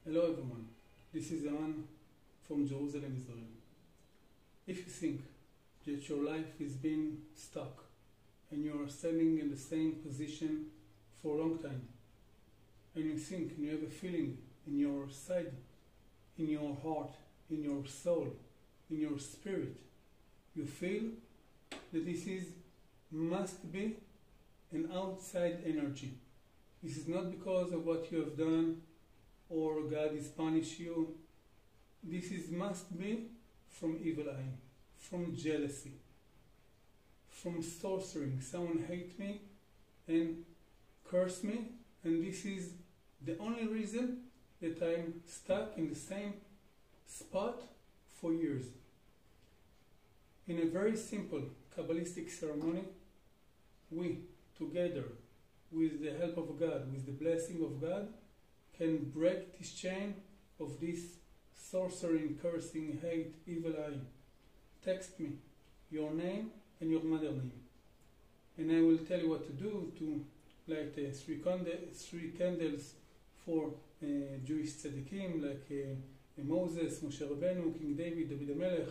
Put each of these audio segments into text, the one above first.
Hello everyone, this is Eran from Jerusalem, Israel. If you think that your life is being stuck and you are standing in the same position for a long time, and you think and you have a feeling in your side, in your heart, in your soul, in your spirit, you feel that this must be an outside energy. This is not because of what you have done or God is punish you. This must be from evil eye, from jealousy, from sorcering. Someone hate me and curse me, and this is the only reason that I'm stuck in the same spot for years. In a very simple Kabbalistic ceremony, we together, with the help of God, with the blessing of God, can break this chain of this sorcering, cursing, hate, evil eye. Text me your name and your mother name, and I will tell you what to do to light three candles for Jewish tzaddikim like Moses, Moshe Rabbeinu, King David, David HaMelech,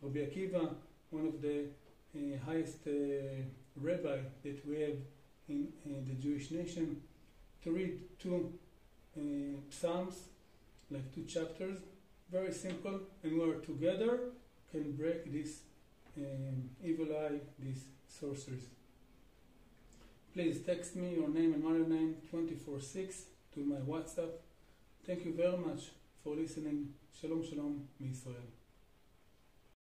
Rabbi Akiva, one of the highest rabbi that we have in the Jewish nation, to read two Psalms, like 2 chapters, very simple, and we are together can break this evil eye, these sorceries. Please text me your name and mother name 24/6 to my WhatsApp. Thank you very much for listening. Shalom Shalom, Israel.